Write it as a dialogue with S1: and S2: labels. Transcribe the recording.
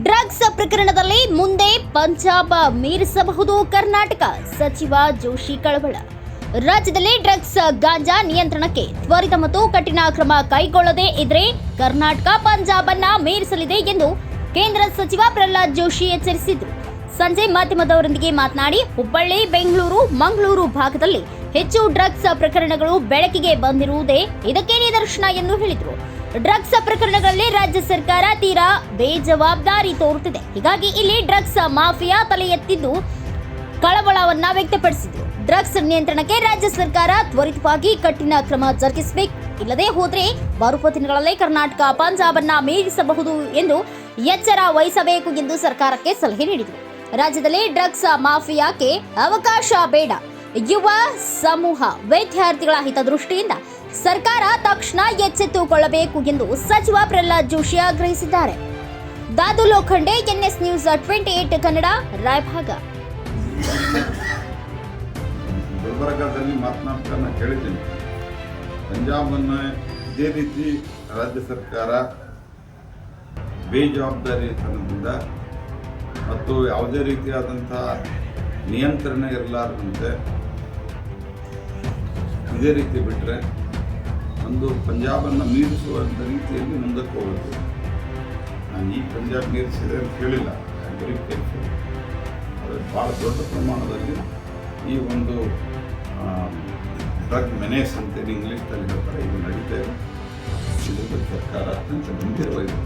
S1: Drugs ಪ್ರಕರಣದಲ್ಲಿ ಮುಂದೆ ಪಂಜಾಬ್ ಮೀರಿಸಬಹುದು ಕರ್ನಾಟಕ, ಸಚಿವ ಜೋಶಿ ಕಳವಳ. ರಾಜ್ಯದಲ್ಲಿ ಡ್ರಗ್ಸ್ ಗಾಂಜಾ ನಿಯಂತ್ರಣಕ್ಕೆ ತ್ವರಿತ ಮತ್ತು ಕಠಿಣ ಕ್ರಮ ಕೈಗೊಳ್ಳದೇ ಇದ್ರೆ ಕರ್ನಾಟಕ ಪಂಜಾಬ್ ಅನ್ನ ಮೀರಿಸಲಿದೆ ಎಂದು ಕೇಂದ್ರ ಸಚಿವ ಪ್ರಹ್ಲಾದ್ ಜೋಶಿ ಎಚ್ಚರಿಸಿದರು. ಸಂಜೆ ಮಾಧ್ಯಮದವರೊಂದಿಗೆ ಮಾತನಾಡಿ, ಹುಬ್ಬಳ್ಳಿ, ಬೆಂಗಳೂರು, ಮಂಗಳೂರು ಭಾಗದಲ್ಲಿ ಹೆಚ್ಚು ಡ್ರಗ್ಸ್ ಪ್ರಕರಣಗಳು ಬೆಳಕಿಗೆ ಬಂದಿರುವುದೇ ಇದಕ್ಕೆ ನಿದರ್ಶನ ಎಂದು ಹೇಳಿದರು. ಡ್ರಗ್ಸ್ ಪ್ರಕರಣಗಳಲ್ಲಿ ರಾಜ್ಯ ಸರ್ಕಾರ ತೀರಾ ಬೇಜವಾಬ್ದಾರಿ ತೋರುತ್ತಿದೆ. ಹೀಗಾಗಿ ಇಲ್ಲಿ ಡ್ರಗ್ಸ್ ಮಾಫಿಯಾ ತಲೆ ಎತ್ತಿದ್ದು ಕಳವಳವನ್ನ ವ್ಯಕ್ತಪಡಿಸಿದರು. ಡ್ರಗ್ಸ್ ನಿಯಂತ್ರಣಕ್ಕೆ ರಾಜ್ಯ ಸರ್ಕಾರ ತ್ವರಿತವಾಗಿ ಕಠಿಣ ಕ್ರಮ ಜರುಗಿಸಬೇಕು, ಇಲ್ಲದೆ ಹೋದರೆ ಬರುವ ದಿನಗಳಲ್ಲಿ ಕರ್ನಾಟಕ ಪಂಜಾಬ್ ಅನ್ನ ಮೀರಿಸಬಹುದು ಎಂದು ಎಚ್ಚರ ವಹಿಸಬೇಕು ಎಂದು ಸರ್ಕಾರಕ್ಕೆ ಸಲಹೆ ನೀಡಿದರು. ರಾಜ್ಯದಲ್ಲಿ ಡ್ರಗ್ಸ್ ಮಾಫಿಯಾಕ್ಕೆ ಅವಕಾಶ ಬೇಡ. ಯುವ ಸಮೂಹ, ವಿದ್ಯಾರ್ಥಿಗಳ ಹಿತದೃಷ್ಟಿಯಿಂದ ಸರ್ಕಾರ ತಕ್ಷಣ ಎಚ್ಚೆತ್ತುಕೊಳ್ಳಬೇಕು ಎಂದು ಸಚಿವ ಪ್ರಹ್ಲಾದ್ ಜೋಶಿ ಆಗ್ರಹಿಸಿದ್ದಾರೆ. Dadu Lokhande, N S news 28 Kannada, Raybag.
S2: ಗುಲ್ಬರ್ಗಾದಲ್ಲಿ ಮಾತನಾಡ್ತಾ ನಾನು ಕೇಳಿದ್ದೀನಿ, ಪಂಜಾಬನ್ನು ಇದೇ ರೀತಿ ರಾಜ್ಯ ಸರ್ಕಾರ ಬೇಜವಾಬ್ದಾರಿತನದಿಂದ ಮತ್ತು ಯಾವುದೇ ರೀತಿಯಾದಂಥ ನಿಯಂತ್ರಣ ಇರಲಾರದಂತೆ ಇದೇ ರೀತಿ ಬಿಟ್ಟರೆ ಒಂದು ಪಂಜಾಬನ್ನು ಮೀರಿಸುವಂಥ ರೀತಿಯಲ್ಲಿ ಮುಂದಕ್ಕೆ ಹೋಗುತ್ತೆ. ನಾನು ಈ ಪಂಜಾಬ್ ಮೀರಿಸಿದೆ ಅಂತ ಹೇಳಿಲ್ಲ, ವೆರಿ ಕೇರ್ಫುಲ್. ಅದು ಭಾಳ ದೊಡ್ಡ ಪ್ರಮಾಣದಲ್ಲಿ ಈ ಒಂದು ಡ್ರಗ್ ಮೆನೇಸ್ ಅಂತೇಳಿ ಇಂಗ್ಲೀಷ್ನಲ್ಲಿ ಹೇಳ್ತಾರೆ, ಇದು ನಡೀತಾ ಇದೆ. ಇದಕ್ಕೆ ಸರ್ಕಾರ ಅತ್ಯಂತ ಗಂಭೀರವಾಗಿದೆ.